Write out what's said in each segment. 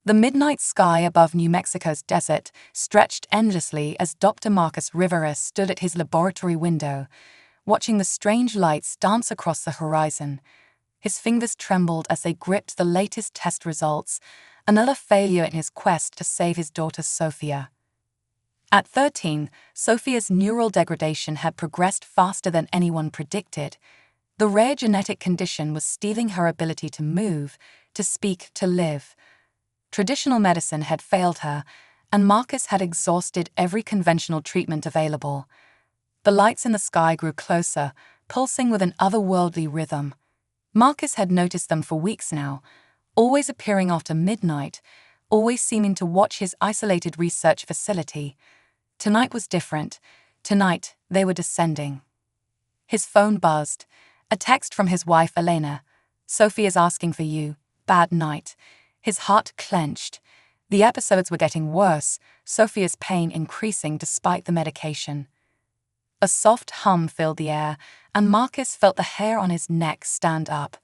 The midnight sky above New Mexico's desert stretched endlessly as Dr. Marcus Rivera stood at his laboratory window, watching the strange lights dance across the horizon. His fingers trembled as they gripped the latest test results, another failure in his quest to save his daughter Sophia. At 13, Sophia's neural degradation had progressed faster than anyone predicted. The rare genetic condition was stealing her ability to move, to speak, to live. Traditional medicine had failed her, and Marcus had exhausted every conventional treatment available. The lights in the sky grew closer, pulsing with an otherworldly rhythm. Marcus had noticed them for weeks now, always appearing after midnight, always seeming to watch his isolated research facility. Tonight was different. Tonight, they were descending. His phone buzzed. A text from his wife, Elena. "Sophia's asking for you. Bad night." His heart clenched. The episodes were getting worse, Sophia's pain increasing despite the medication. A soft hum filled the air, and Marcus felt the hair on his neck stand up.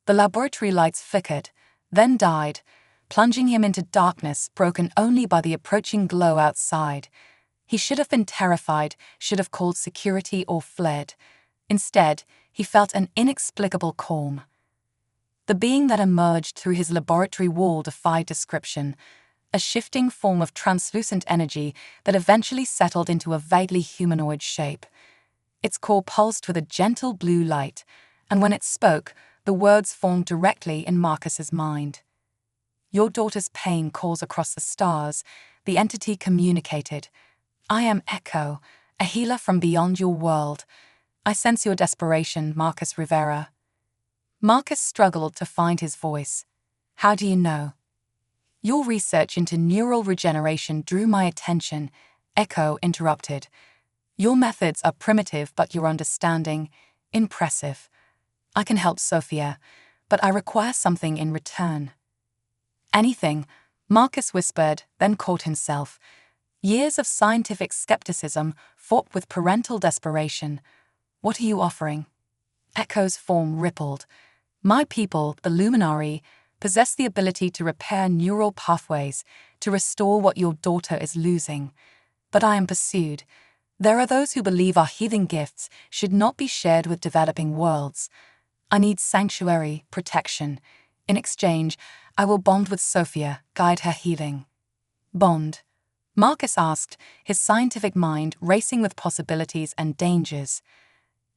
The laboratory lights flickered, then died, plunging him into darkness broken only by the approaching glow outside. He should have been terrified, should have called security or fled. Instead, he felt an inexplicable calm. The being that emerged through his laboratory wall defied description, a shifting form of translucent energy that eventually settled into a vaguely humanoid shape. Its core pulsed with a gentle blue light, and when it spoke, the words formed directly in Marcus's mind. "Your daughter's pain calls across the stars," the entity communicated. "I am Echo, a healer from beyond your world. I sense your desperation, Marcus Rivera." Marcus struggled to find his voice. "How do you know?" "Your research into neural regeneration drew my attention," Echo interrupted. "Your methods are primitive, but your understanding, impressive. I can help Sophia, but I require something in return." "Anything," Marcus whispered, then caught himself. Years of scientific skepticism fought with parental desperation. "What are you offering?" Echo's form rippled. "My people, the Luminari, possess the ability to repair neural pathways, to restore what your daughter is losing. But I am pursued. There are those who believe our healing gifts should not be shared with developing worlds. I need sanctuary, protection. In exchange, I will bond with Sophia, guide her healing." "Bond?" Marcus asked, his scientific mind racing with possibilities and dangers.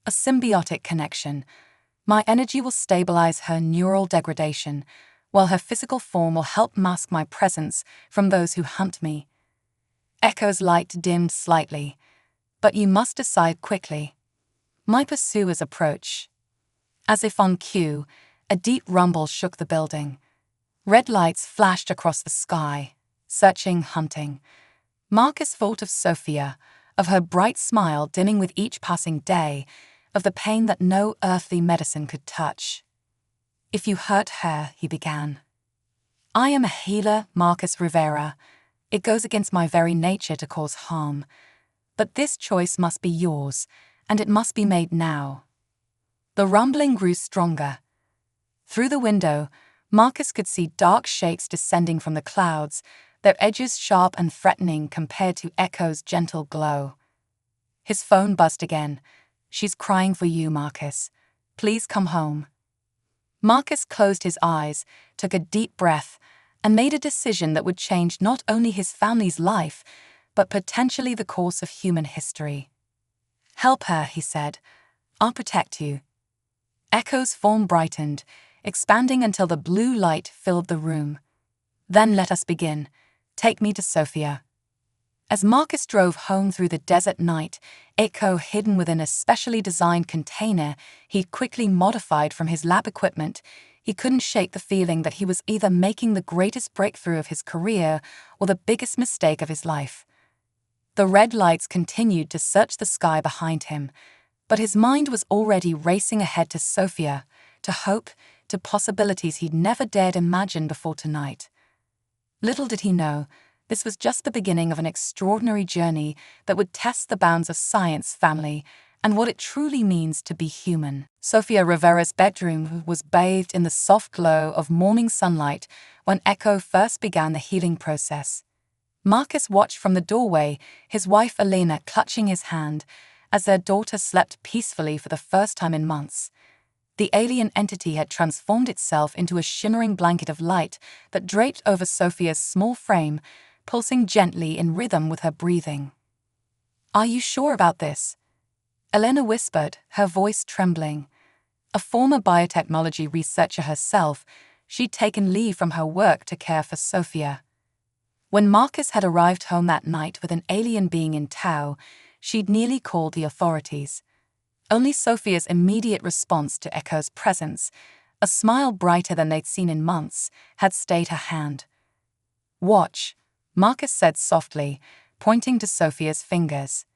"A symbiotic connection. My energy will stabilize her neural degradation, while her physical form will help mask my presence from those who hunt me." Echo's light dimmed slightly. "But you must decide quickly." "My pursuers approach." As if on cue, a deep rumble shook the building. Red lights flashed across the sky, searching, hunting. Marcus thought of Sophia, of her bright smile dimming with each passing day, of the pain that no earthly medicine could touch. "If you hurt her," he began. "I am a healer, Marcus Rivera. It goes against my very nature to cause harm. But this choice must be yours, and it must be made now." The rumbling grew stronger. Through the window, Marcus could see dark shapes descending from the clouds, their edges sharp and threatening compared to Echo's gentle glow. His phone buzzed again. "She's crying for you, Marcus. Please come home." Marcus closed his eyes, took a deep breath, and made a decision that would change not only his family's life, but potentially the course of human history. "Help her," he said. "I'll protect you." Echo's form brightened, expanding until the blue light filled the room. "Then let us begin. Take me to Sophia." As Marcus drove home through the desert night, Echo hidden within a specially designed container he'd quickly modified from his lab equipment, he couldn't shake the feeling that he was either making the greatest breakthrough of his career or the biggest mistake of his life. The red lights continued to search the sky behind him, but his mind was already racing ahead to Sophia, to hope, to possibilities he'd never dared imagine before tonight. Little did he know, this was just the beginning of an extraordinary journey that would test the bounds of science, family, and what it truly means to be human. Sofia Rivera's bedroom was bathed in the soft glow of morning sunlight when Echo first began the healing process. Marcus watched from the doorway, his wife Elena clutching his hand, as their daughter slept peacefully for the first time in months. The alien entity had transformed itself into a shimmering blanket of light that draped over Sofia's small frame, pulsing gently in rhythm with her breathing. "Are you sure about this?" Elena whispered, her voice trembling. A former biotechnology researcher herself, she'd taken leave from her work to care for Sofia. When Marcus had arrived home that night with an alien being in tow, she'd nearly called the authorities. Only Sofia's immediate response to Echo's presence, a smile brighter than they'd seen in months, had stayed her hand. "Watch," Marcus said softly, pointing to Sofia's fingers.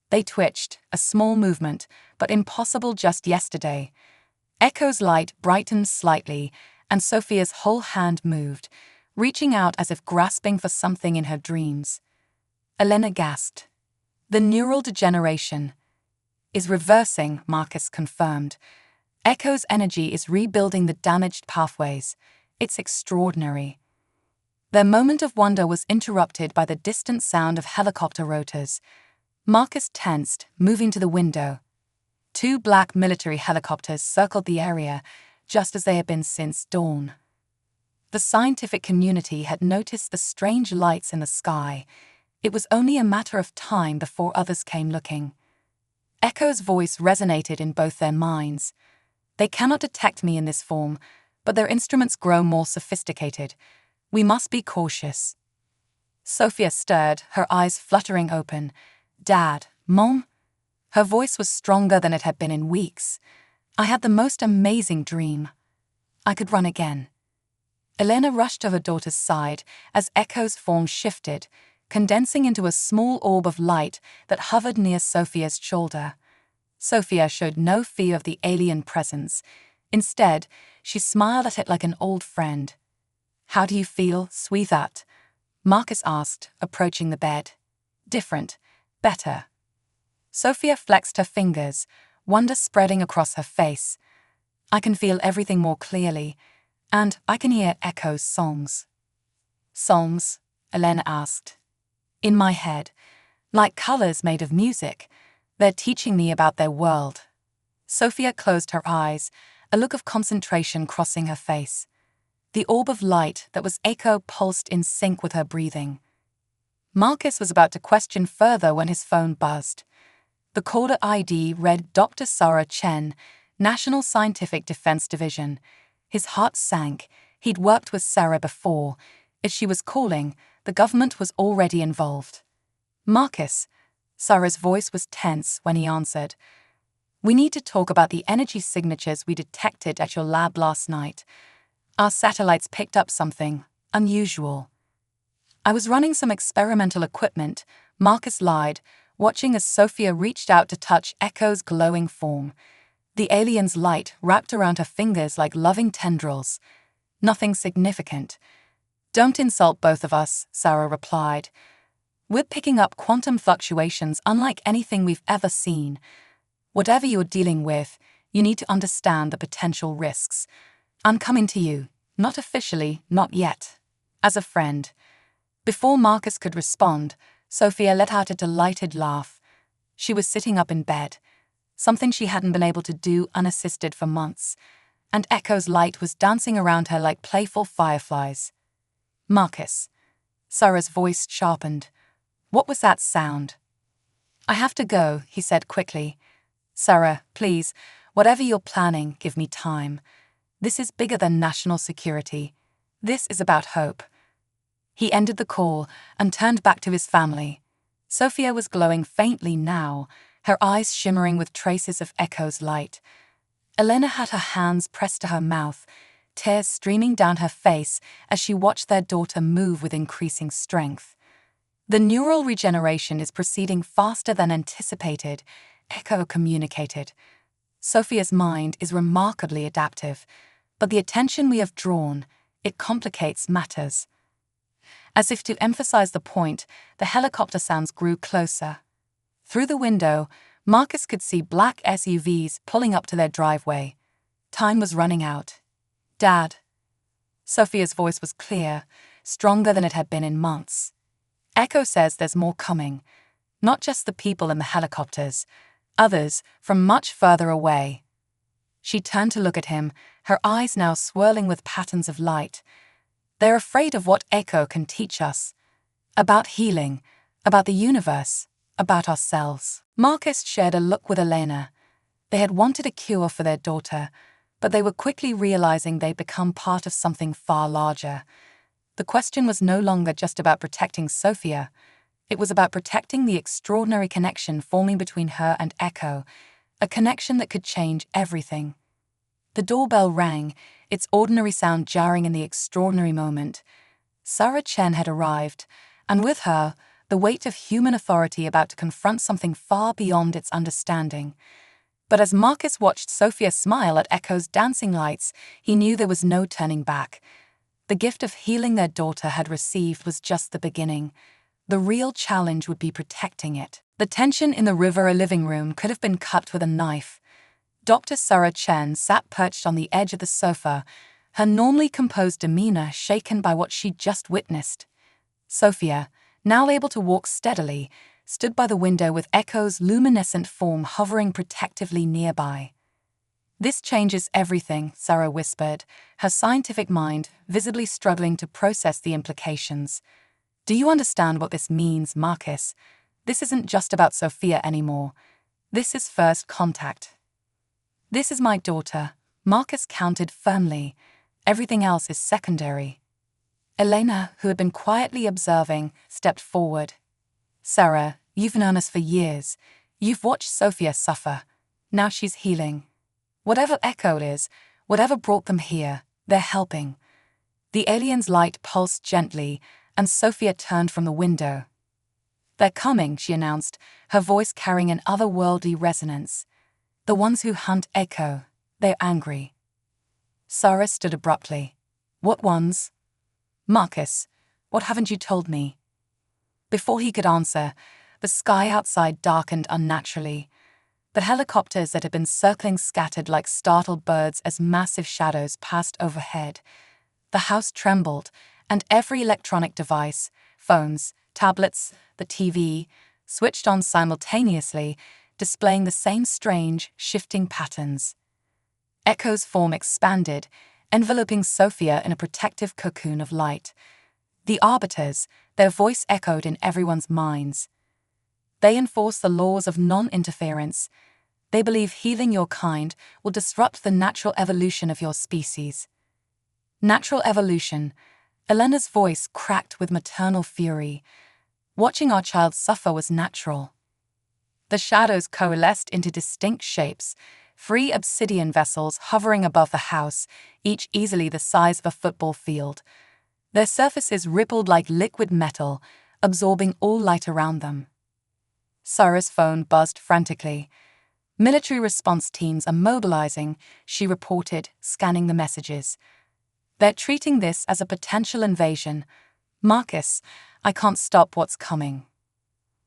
They twitched, a small movement, but impossible just yesterday. Echo's light brightened slightly, and Sofia's whole hand moved, reaching out as if grasping for something in her dreams. Elena gasped. "The neural degeneration is reversing," Marcus confirmed. "Echo's energy is rebuilding the damaged pathways. It's extraordinary." Their moment of wonder was interrupted by the distant sound of helicopter rotors. Marcus tensed, moving to the window. 2 black military helicopters circled the area, just as they had been since dawn. The scientific community had noticed the strange lights in the sky. It was only a matter of time before others came looking. Echo's voice resonated in both their minds. "They cannot detect me in this form, but their instruments grow more sophisticated. We must be cautious." Sofia stirred, her eyes fluttering open. "Dad, Mom?" Her voice was stronger than it had been in weeks. "I had the most amazing dream. I could run again." Elena rushed to her daughter's side as Echo's form shifted, condensing into a small orb of light that hovered near Sofia's shoulder. Sofia showed no fear of the alien presence. Instead, she smiled at it like an old friend. "How do you feel, sweetheart?" Marcus asked, approaching the bed. "Different. Better." Sofia flexed her fingers, wonder spreading across her face. "I can feel everything more clearly, and I can hear Echo's songs." "Songs?" Elena asked. "In my head, like colors made of music. They're teaching me about their world." Sofia closed her eyes, a look of concentration crossing her face. The orb of light that was Echo pulsed in sync with her breathing. Marcus was about to question further when his phone buzzed. The caller ID read Dr. Sarah Chen, National Scientific Defense Division. His heart sank. He'd worked with Sarah before. If she was calling, the government was already involved. "Marcus," Sarah's voice was tense when he answered. "We need to talk about the energy signatures we detected at your lab last night. Our satellites picked up something unusual." "I was running some experimental equipment," Marcus lied, watching as Sofia reached out to touch Echo's glowing form. The alien's light wrapped around her fingers like loving tendrils. "Nothing significant." "Don't insult both of us," Sarah replied. "We're picking up quantum fluctuations unlike anything we've ever seen. Whatever you're dealing with, you need to understand the potential risks. I'm coming to you, not officially, not yet, as a friend." Before Marcus could respond, Sofia let out a delighted laugh. She was sitting up in bed, something she hadn't been able to do unassisted for months, and Echo's light was dancing around her like playful fireflies. "Marcus." Sarah's voice sharpened. "What was that sound?" "I have to go," he said quickly. "Sarah, please, whatever you're planning, give me time. This is bigger than national security. This is about hope." He ended the call and turned back to his family. Sofia was glowing faintly now, her eyes shimmering with traces of Echo's light. Elena had her hands pressed to her mouth, tears streaming down her face as she watched their daughter move with increasing strength. "The neural regeneration is proceeding faster than anticipated," Echo communicated. "Sofia's mind is remarkably adaptive, but the attention we have drawn, it complicates matters." As if to emphasize the point, the helicopter sounds grew closer. Through the window, Marcus could see black SUVs pulling up to their driveway. Time was running out. "Dad." Sophia's voice was clear, stronger than it had been in months. "Echo says there's more coming. Not just the people in the helicopters, others from much further away." She turned to look at him, her eyes now swirling with patterns of light. "They're afraid of what Echo can teach us. About healing, about the universe, about ourselves." Marcus shared a look with Elena. They had wanted a cure for their daughter, but they were quickly realizing they'd become part of something far larger. The question was no longer just about protecting Sophia. It was about protecting the extraordinary connection forming between her and Echo, a connection that could change everything. The doorbell rang, its ordinary sound jarring in the extraordinary moment. Sarah Chen had arrived, and with her, the weight of human authority about to confront something far beyond its understanding. But as Marcus watched Sophia smile at Echo's dancing lights, he knew there was no turning back. The gift of healing their daughter had received was just the beginning. The real challenge would be protecting it. The tension in the Rivera living room could have been cut with a knife. Dr. Sarah Chen sat perched on the edge of the sofa, her normally composed demeanor shaken by what she'd just witnessed. Sophia, now able to walk steadily, stood by the window with Echo's luminescent form hovering protectively nearby. "This changes everything," Sarah whispered, her scientific mind visibly struggling to process the implications. "Do you understand what this means, Marcus? This isn't just about Sophia anymore. This is first contact." "This is my daughter," Marcus countered firmly. "Everything else is secondary." Elena, who had been quietly observing, stepped forward. "Sarah, you've known us for years. You've watched Sophia suffer. Now she's healing. Whatever Echo is, whatever brought them here, they're helping." The alien's light pulsed gently, and Sophia turned from the window. "They're coming," she announced, her voice carrying an otherworldly resonance. "The ones who hunt Echo, they're angry." Sarah stood abruptly. "What ones?" "Marcus, what haven't you told me?" Before he could answer, the sky outside darkened unnaturally. The helicopters that had been circling scattered like startled birds as massive shadows passed overhead. The house trembled, and every electronic device, phones, tablets, the TV, switched on simultaneously, displaying the same strange, shifting patterns. Echo's form expanded, enveloping Sophia in a protective cocoon of light. The Arbiters, their voice echoed in everyone's minds. They enforce the laws of non-interference. They believe healing your kind will disrupt the natural evolution of your species. Natural evolution. Elena's voice cracked with maternal fury. Watching our child suffer was natural. The shadows coalesced into distinct shapes, 3 obsidian vessels hovering above the house, each easily the size of a football field. Their surfaces rippled like liquid metal, absorbing all light around them. Sarah's phone buzzed frantically. "Military response teams are mobilizing," she reported, scanning the messages. "They're treating this as a potential invasion. Marcus, I can't stop what's coming."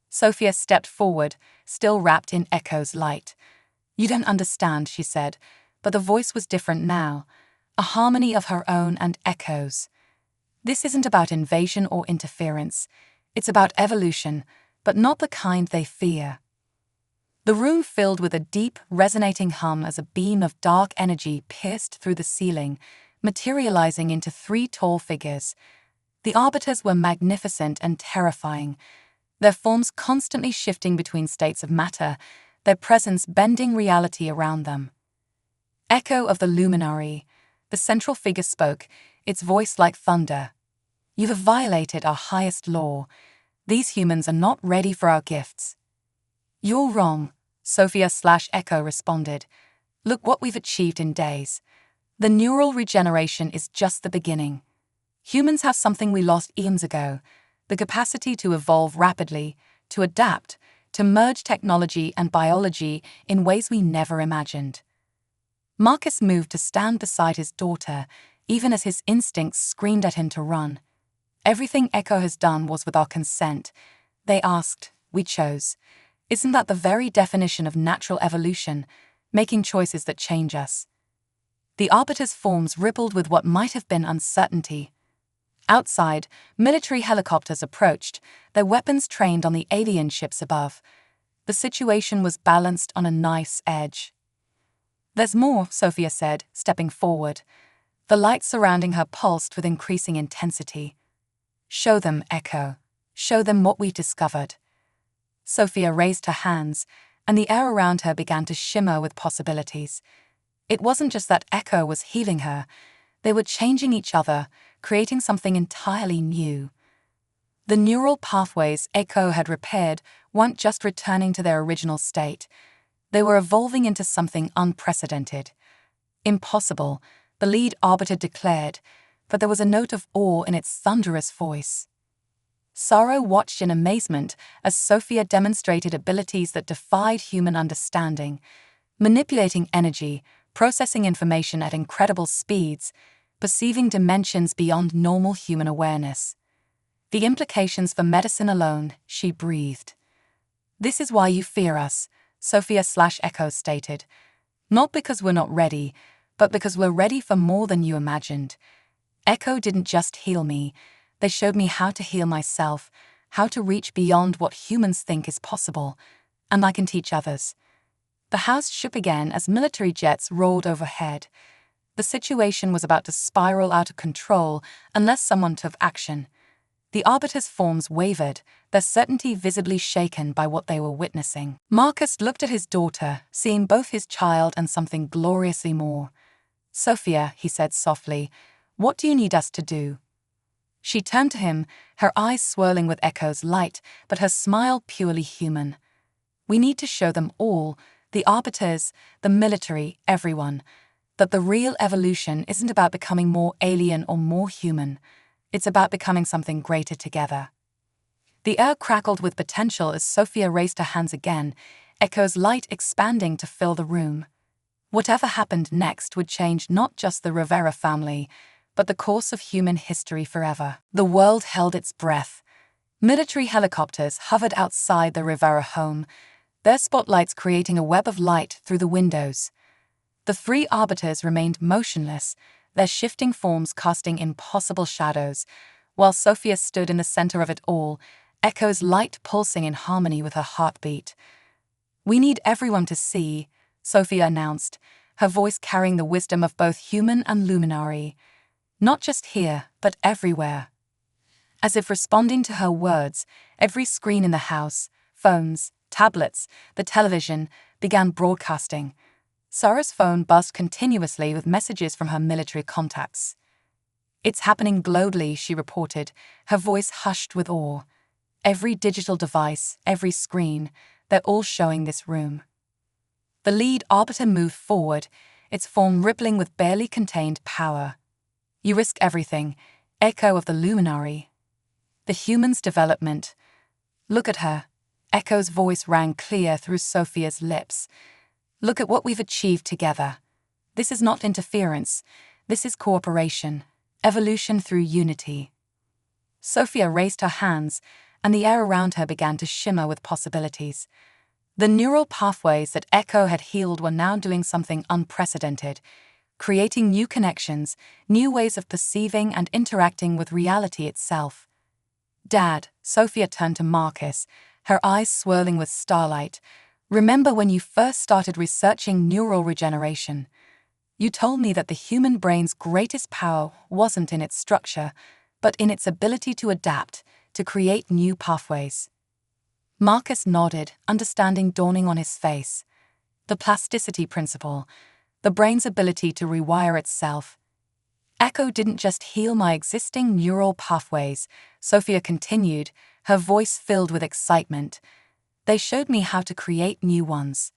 Sophia stepped forward, still wrapped in Echo's light. "You don't understand," she said, but the voice was different now, a harmony of her own and Echo's. "This isn't about invasion or interference. It's about evolution, but not the kind they fear." The room filled with a deep, resonating hum as a beam of dark energy pierced through the ceiling, materializing into 3 tall figures. The Arbiters were magnificent and terrifying, their forms constantly shifting between states of matter, their presence bending reality around them. Echo of the Luminary, the central figure spoke, its voice like thunder. "You have violated our highest law. These humans are not ready for our gifts." "You're wrong," Sophia/Echo responded. "Look what we've achieved in days. The neural regeneration is just the beginning. Humans have something we lost eons ago, the capacity to evolve rapidly, to adapt, to merge technology and biology in ways we never imagined." Marcus moved to stand beside his daughter, even as his instincts screamed at him to run. "Everything Echo has done was with our consent. They asked, we chose. Isn't that the very definition of natural evolution, making choices that change us? The arbiter's forms rippled with what might have been uncertainty. Outside, military helicopters approached, their weapons trained on the alien ships above. The situation was balanced on a knife's edge. "There's more," Sophia said, stepping forward. The light surrounding her pulsed with increasing intensity. "Show them, Echo. Show them what we discovered." Sophia raised her hands, and the air around her began to shimmer with possibilities. It wasn't just that Echo was healing her. They were changing each other, creating something entirely new. The neural pathways Echo had repaired weren't just returning to their original state. They were evolving into something unprecedented. "Impossible," the lead arbiter declared, but there was a note of awe in its thunderous voice. Sorrow watched in amazement as Sophia demonstrated abilities that defied human understanding, manipulating energy, processing information at incredible speeds, perceiving dimensions beyond normal human awareness. The implications for medicine alone, she breathed. "This is why you fear us," Sophia/Echo stated. "Not because we're not ready, but because we're ready for more than you imagined. Echo didn't just heal me. They showed me how to heal myself, how to reach beyond what humans think is possible, and I can teach others." The house shook again as military jets roared overhead. The situation was about to spiral out of control unless someone took action. The arbiter's forms wavered, their certainty visibly shaken by what they were witnessing. Marcus looked at his daughter, seeing both his child and something gloriously more. "Sophia," he said softly, "what do you need us to do?" She turned to him, her eyes swirling with Echo's light, but her smile purely human. "We need to show them all, the arbiters, the military, everyone, that the real evolution isn't about becoming more alien or more human. It's about becoming something greater together." The air crackled with potential as Sophia raised her hands again, Echo's light expanding to fill the room. Whatever happened next would change not just the Rivera family, but the course of human history forever. The world held its breath. Military helicopters hovered outside the Rivera home, their spotlights creating a web of light through the windows. The three arbiters remained motionless, their shifting forms casting impossible shadows, while Sophia stood in the center of it all, Echo's light pulsing in harmony with her heartbeat. "We need everyone to see," Sophia announced, her voice carrying the wisdom of both human and luminary. "Not just here, but everywhere." As if responding to her words, every screen in the house, phones, tablets, the television, began broadcasting. Sarah's phone buzzed continuously with messages from her military contacts. "It's happening globally," she reported, her voice hushed with awe. "Every digital device, every screen, they're all showing this room." The lead arbiter moved forward, its form rippling with barely contained power. "You risk everything, Echo of the luminary. The human's development. Look at her." Echo's voice rang clear through Sophia's lips. "Look at what we've achieved together. This is not interference. This is cooperation. Evolution through unity." Sophia raised her hands, and the air around her began to shimmer with possibilities. The neural pathways that Echo had healed were now doing something unprecedented, creating new connections, new ways of perceiving and interacting with reality itself. "Dad," Sophia turned to Marcus, her eyes swirling with starlight. "Remember when you first started researching neural regeneration? You told me that the human brain's greatest power wasn't in its structure, but in its ability to adapt, to create new pathways." Marcus nodded, understanding dawning on his face. The plasticity principle, the brain's ability to rewire itself. "Echo didn't just heal my existing neural pathways," Sophia continued, her voice filled with excitement. "They showed me how to create new ones.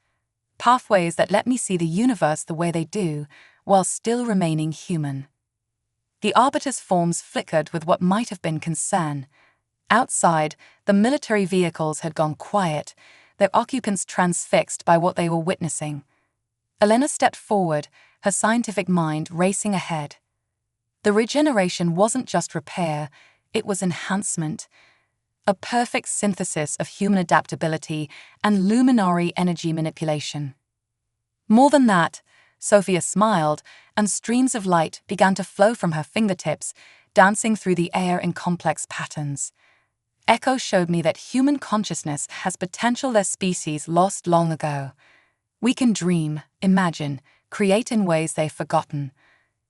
Pathways that let me see the universe the way they do, while still remaining human." The arbiter's forms flickered with what might have been concern. Outside, the military vehicles had gone quiet, their occupants transfixed by what they were witnessing. Elena stepped forward, her scientific mind racing ahead. The regeneration wasn't just repair, it was enhancement. a perfect synthesis of human adaptability and luminary energy manipulation. More than that, Sophia smiled, and streams of light began to flow from her fingertips, dancing through the air in complex patterns. Echo showed me that human consciousness has potential their species lost long ago. We can dream, imagine, create in ways they've forgotten.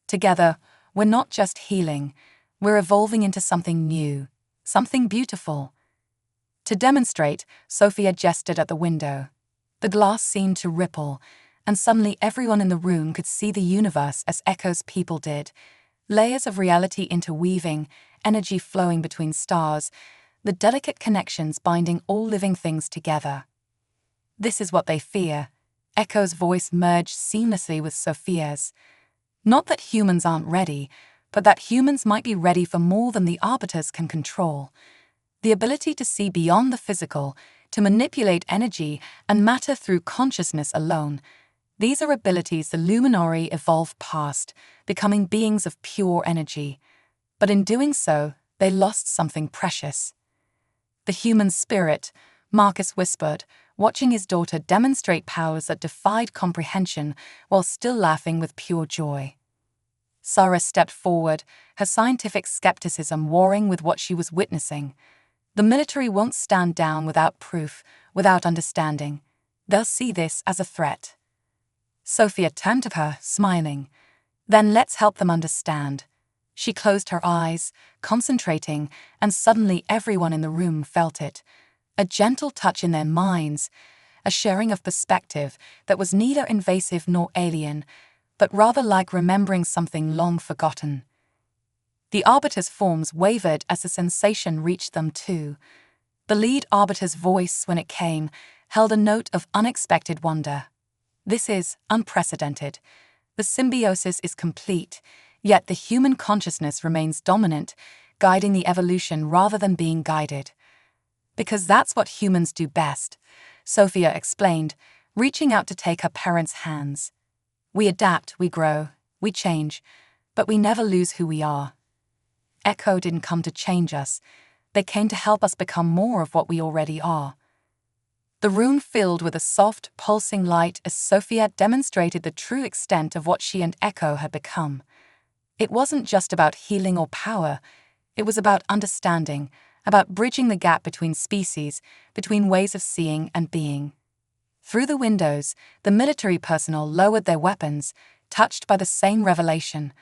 Together, we're not just healing, we're evolving into something new, something beautiful. To demonstrate, Sophia gestured at the window. The glass seemed to ripple, and suddenly everyone in the room could see the universe as Echo's people did. Layers of reality interweaving, energy flowing between stars, the delicate connections binding all living things together. This is what they fear. Echo's voice merged seamlessly with Sophia's. Not that humans aren't ready, but that humans might be ready for more than the arbiters can control. The ability to see beyond the physical, to manipulate energy and matter through consciousness alone. These are abilities the Luminari evolved past, becoming beings of pure energy. But in doing so, they lost something precious. The human spirit, Marcus whispered, watching his daughter demonstrate powers that defied comprehension while still laughing with pure joy. Sarah stepped forward, her scientific skepticism warring with what she was witnessing. The military won't stand down without proof, without understanding. They'll see this as a threat. Sophia turned to her, smiling. Then let's help them understand. She closed her eyes, concentrating, and suddenly everyone in the room felt it. A gentle touch in their minds, a sharing of perspective that was neither invasive nor alien, but rather like remembering something long forgotten. The arbiter's forms wavered as the sensation reached them too. The lead arbiter's voice, when it came, held a note of unexpected wonder. This is unprecedented. The symbiosis is complete, yet the human consciousness remains dominant, guiding the evolution rather than being guided. Because that's what humans do best, Sophia explained, reaching out to take her parents' hands. We adapt, we grow, we change, but we never lose who we are. Echo didn't come to change us. They came to help us become more of what we already are. The room filled with a soft, pulsing light as Sophia demonstrated the true extent of what she and Echo had become. It wasn't just about healing or power. It was about understanding, about bridging the gap between species, between ways of seeing and being. Through the windows, the military personnel lowered their weapons, touched by the same revelation.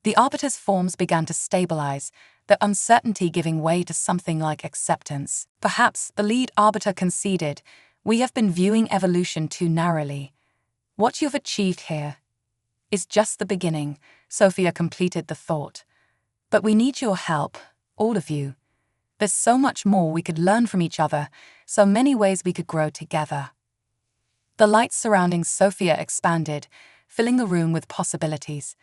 The arbiter's forms began to stabilize, their uncertainty giving way to something like acceptance. Perhaps the lead arbiter conceded, "We have been viewing evolution too narrowly. What you've achieved here is just the beginning," Sophia completed the thought. "But we need your help, all of you. There's so much more we could learn from each other, so many ways we could grow together." The lights surrounding Sophia expanded, filling the room with possibilities.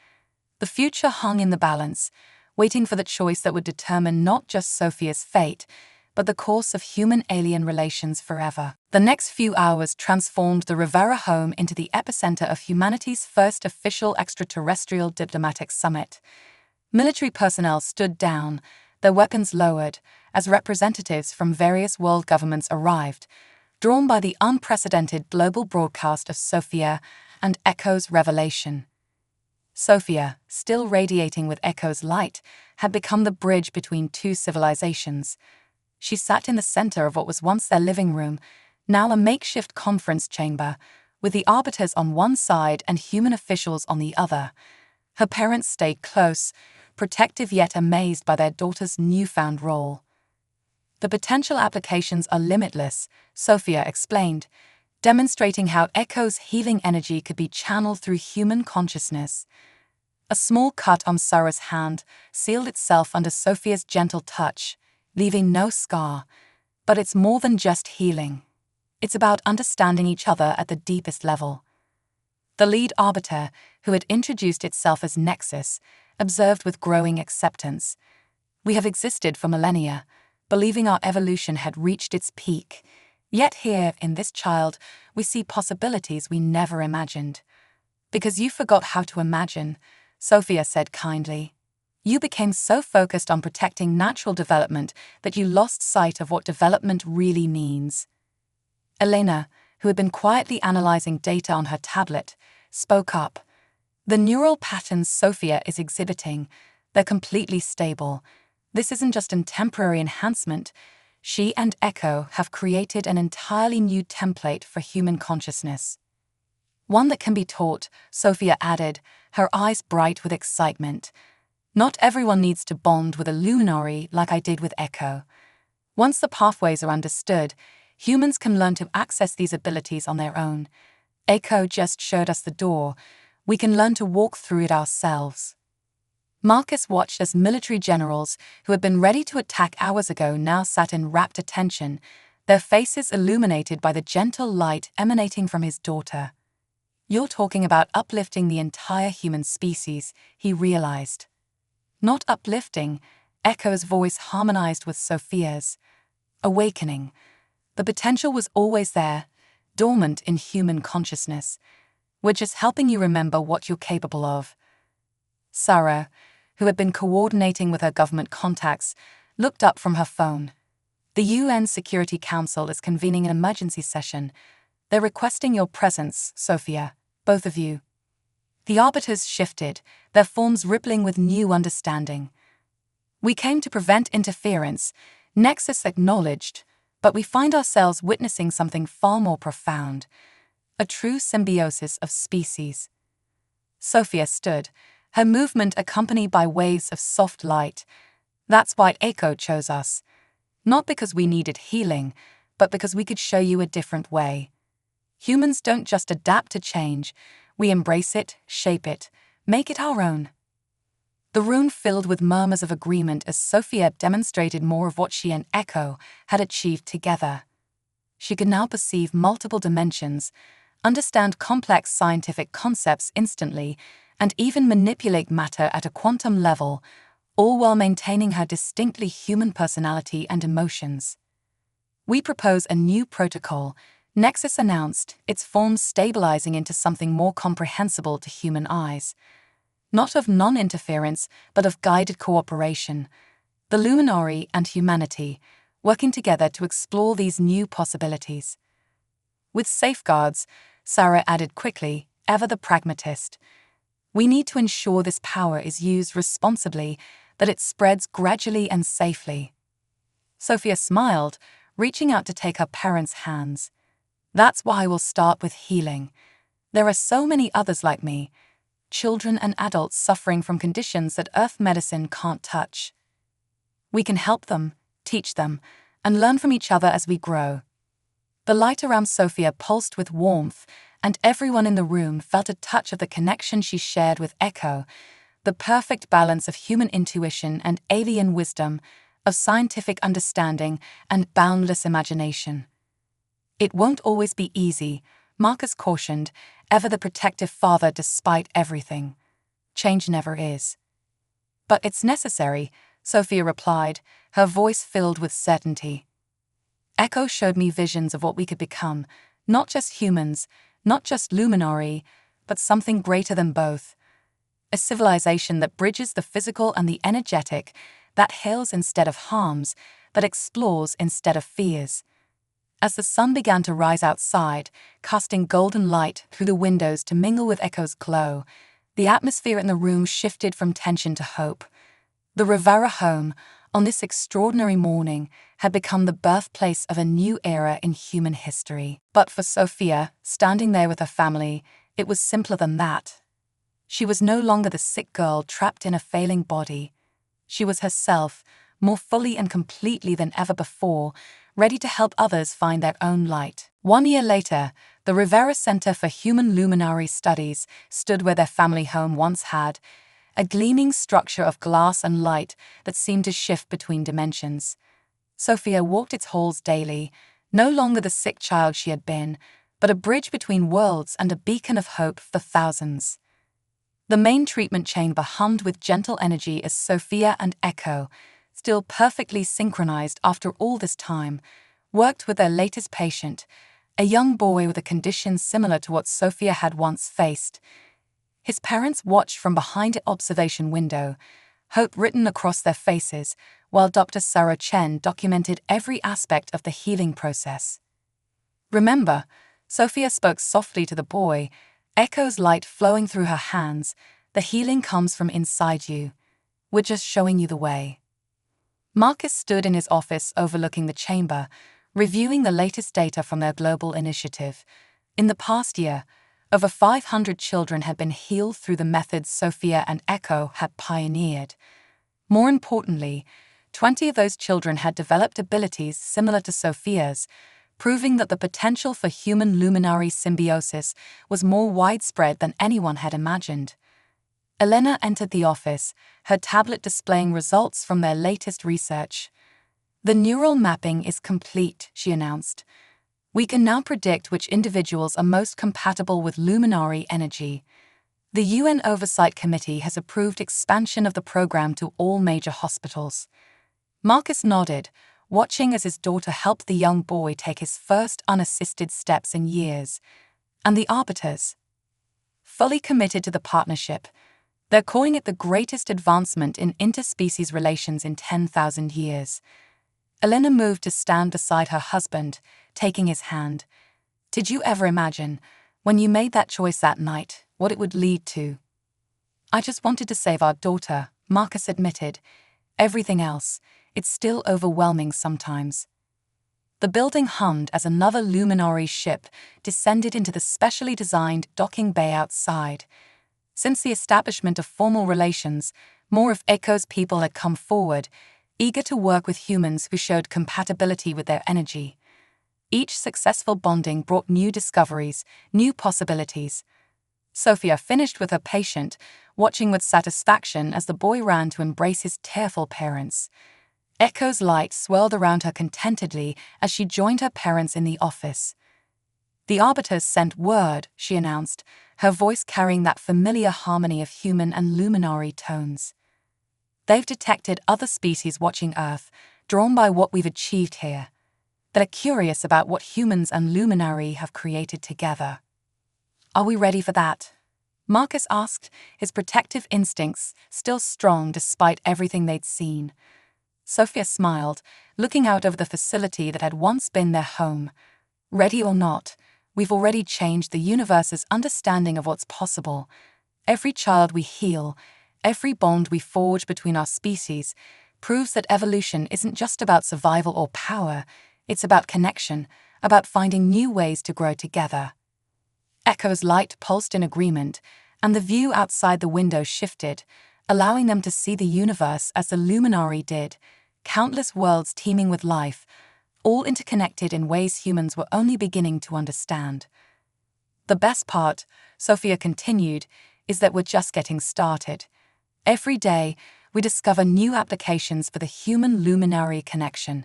The future hung in the balance, waiting for the choice that would determine not just Sophia's fate, but the course of human-alien relations forever. The next few hours transformed the Rivera home into the epicenter of humanity's first official extraterrestrial diplomatic summit. Military personnel stood down, their weapons lowered, as representatives from various world governments arrived, drawn by the unprecedented global broadcast of Sophia and Echo's revelation. Sophia, still radiating with Echo's light, had become the bridge between two civilizations. She sat in the center of what was once their living room, now a makeshift conference chamber, with the arbiters on one side and human officials on the other. Her parents stayed close, protective yet amazed by their daughter's newfound role. "The potential applications are limitless," Sophia explained, demonstrating how Echo's healing energy could be channeled through human consciousness. A small cut on Sarah's hand sealed itself under Sophia's gentle touch, leaving no scar. But it's more than just healing. It's about understanding each other at the deepest level. The lead arbiter, who had introduced itself as Nexus, observed with growing acceptance. "We have existed for millennia, believing our evolution had reached its peak. Yet here, in this child, we see possibilities we never imagined." "Because you forgot how to imagine," Sophia said kindly. You became so focused on protecting natural development that you lost sight of what development really means. Elena, who had been quietly analyzing data on her tablet, spoke up. The neural patterns Sophia is exhibiting, they're completely stable. This isn't just a temporary enhancement. She and Echo have created an entirely new template for human consciousness. One that can be taught, Sophia added, her eyes bright with excitement. Not everyone needs to bond with a luminary like I did with Echo. Once the pathways are understood, humans can learn to access these abilities on their own. Echo just showed us the door. We can learn to walk through it ourselves. Marcus watched as military generals who had been ready to attack hours ago now sat in rapt attention, their faces illuminated by the gentle light emanating from his daughter. You're talking about uplifting the entire human species, he realized. Not uplifting, Echo's voice harmonized with Sophia's. Awakening. The potential was always there, dormant in human consciousness. We're just helping you remember what you're capable of. Sarah, who had been coordinating with her government contacts, looked up from her phone. The UN Security Council is convening an emergency session. They're requesting your presence, Sophia, both of you. The arbiters shifted, their forms rippling with new understanding. We came to prevent interference, Nexus acknowledged, but we find ourselves witnessing something far more profound, a true symbiosis of species. Sophia stood, her movement accompanied by waves of soft light. That's why Echo chose us. Not because we needed healing, but because we could show you a different way. Humans don't just adapt to change, we embrace it, shape it, make it our own. The room filled with murmurs of agreement as Sophia demonstrated more of what she and Echo had achieved together. She could now perceive multiple dimensions, understand complex scientific concepts instantly, and even manipulate matter at a quantum level, all while maintaining her distinctly human personality and emotions. We propose a new protocol, Nexus announced, its forms stabilizing into something more comprehensible to human eyes. Not of non-interference, but of guided cooperation. The Luminary and humanity, working together to explore these new possibilities. With safeguards, Sarah added quickly, ever the pragmatist. We need to ensure this power is used responsibly, that it spreads gradually and safely. Sophia smiled, reaching out to take her parents' hands. That's why we'll start with healing. There are so many others like me, children and adults suffering from conditions that Earth medicine can't touch. We can help them, teach them, and learn from each other as we grow. The light around Sophia pulsed with warmth, and everyone in the room felt a touch of the connection she shared with Echo, the perfect balance of human intuition and alien wisdom, of scientific understanding and boundless imagination. It won't always be easy, Marcus cautioned, ever the protective father despite everything. Change never is. But it's necessary, Sophia replied, her voice filled with certainty. Echo showed me visions of what we could become, not just humans, not just luminary, but something greater than both. A civilization that bridges the physical and the energetic, that hails instead of harms, that explores instead of fears. As the sun began to rise outside, casting golden light through the windows to mingle with Echo's glow, the atmosphere in the room shifted from tension to hope. The Rivera home, on this extraordinary morning, had become the birthplace of a new era in human history. But for Sophia, standing there with her family, it was simpler than that. She was no longer the sick girl trapped in a failing body. She was herself, more fully and completely than ever before, ready to help others find their own light. 1 year later, the Rivera Center for Human Luminary Studies stood where their family home once had, a gleaming structure of glass and light that seemed to shift between dimensions. Sophia walked its halls daily, no longer the sick child she had been, but a bridge between worlds and a beacon of hope for thousands. The main treatment chamber hummed with gentle energy as Sophia and Echo, still perfectly synchronized after all this time, worked with their latest patient, a young boy with a condition similar to what Sophia had once faced. His parents watched from behind an observation window, hope written across their faces, while Dr. Sarah Chen documented every aspect of the healing process. "Remember," Sophia spoke softly to the boy, echoes light flowing through her hands, "the healing comes from inside you. We're just showing you the way." Marcus stood in his office overlooking the chamber, reviewing the latest data from their global initiative. In the past year, over 500 children had been healed through the methods Sophia and Echo had pioneered. More importantly, 20 of those children had developed abilities similar to Sophia's, proving that the potential for human-luminary symbiosis was more widespread than anyone had imagined. Elena entered the office, her tablet displaying results from their latest research. "The neural mapping is complete," she announced. "We can now predict which individuals are most compatible with luminary energy. The UN Oversight Committee has approved expansion of the program to all major hospitals." Marcus nodded, watching as his daughter helped the young boy take his first unassisted steps in years. And the arbiters? Fully committed to the partnership, they're calling it the greatest advancement in interspecies relations in 10,000 years. Elena moved to stand beside her husband, taking his hand. "Did you ever imagine, when you made that choice that night, what it would lead to?" "I just wanted to save our daughter," Marcus admitted. "Everything else, it's still overwhelming sometimes." The building hummed as another luminary ship descended into the specially designed docking bay outside. Since the establishment of formal relations, more of Echo's people had come forward, eager to work with humans who showed compatibility with their energy. Each successful bonding brought new discoveries, new possibilities. Sophia finished with her patient, watching with satisfaction as the boy ran to embrace his tearful parents. Echo's light swirled around her contentedly as she joined her parents in the office. "The arbiters sent word," she announced, her voice carrying that familiar harmony of human and luminary tones. "They've detected other species watching Earth, drawn by what we've achieved here. They're curious about what humans and luminary have created together." "Are we ready for that?" Marcus asked, his protective instincts still strong despite everything they'd seen. Sophia smiled, looking out over the facility that had once been their home. "Ready or not, we've already changed the universe's understanding of what's possible. Every child we heal, every bond we forge between our species, proves that evolution isn't just about survival or power, it's about connection, about finding new ways to grow together." Echo's light pulsed in agreement, and the view outside the window shifted, allowing them to see the universe as the luminary did, countless worlds teeming with life, all interconnected in ways humans were only beginning to understand. "The best part," Sophia continued, "is that we're just getting started. Every day, we discover new applications for the human-luminary connection.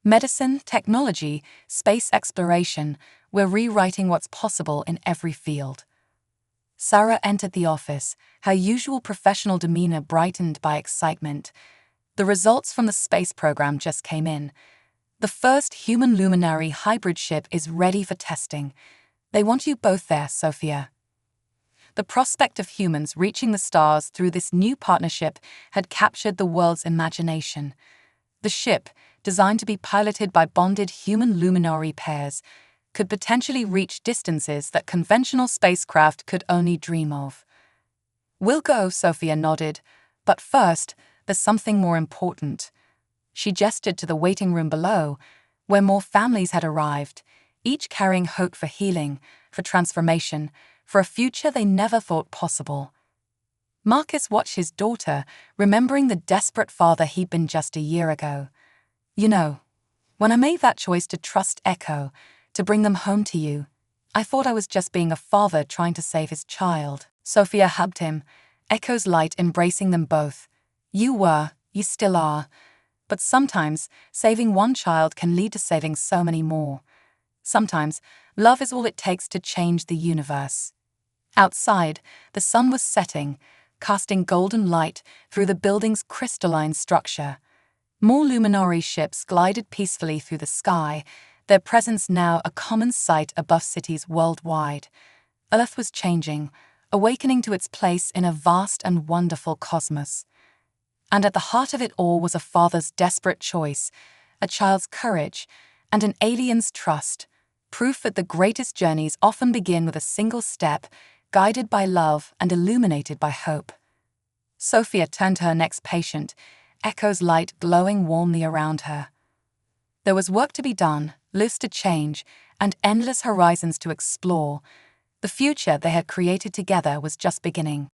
Medicine, technology, space exploration, we're rewriting what's possible in every field." Sarah entered the office, her usual professional demeanor brightened by excitement. "The results from the space program just came in. The first human-luminary hybrid ship is ready for testing. They want you both there, Sophia." The prospect of humans reaching the stars through this new partnership had captured the world's imagination. The ship, designed to be piloted by bonded human-luminary pairs, could potentially reach distances that conventional spacecraft could only dream of. "We'll go," Sophia nodded, "but first, there's something more important." She gestured to the waiting room below, where more families had arrived, each carrying hope for healing, for transformation, for a future they never thought possible. Marcus watched his daughter, remembering the desperate father he'd been just a year ago. "You know, when I made that choice to trust Echo, to bring them home to you, I thought I was just being a father trying to save his child." Sophia hugged him, Echo's light embracing them both. "You were, you still are. But sometimes, saving one child can lead to saving so many more. Sometimes, love is all it takes to change the universe." Outside, the sun was setting, casting golden light through the building's crystalline structure. More luminary ships glided peacefully through the sky, their presence now a common sight above cities worldwide. Earth was changing, awakening to its place in a vast and wonderful cosmos. And at the heart of it all was a father's desperate choice, a child's courage, and an alien's trust, proof that the greatest journeys often begin with a single step, guided by love and illuminated by hope. Sophia turned to her next patient, Echo's light glowing warmly around her. There was work to be done, lives to change, and endless horizons to explore. The future they had created together was just beginning.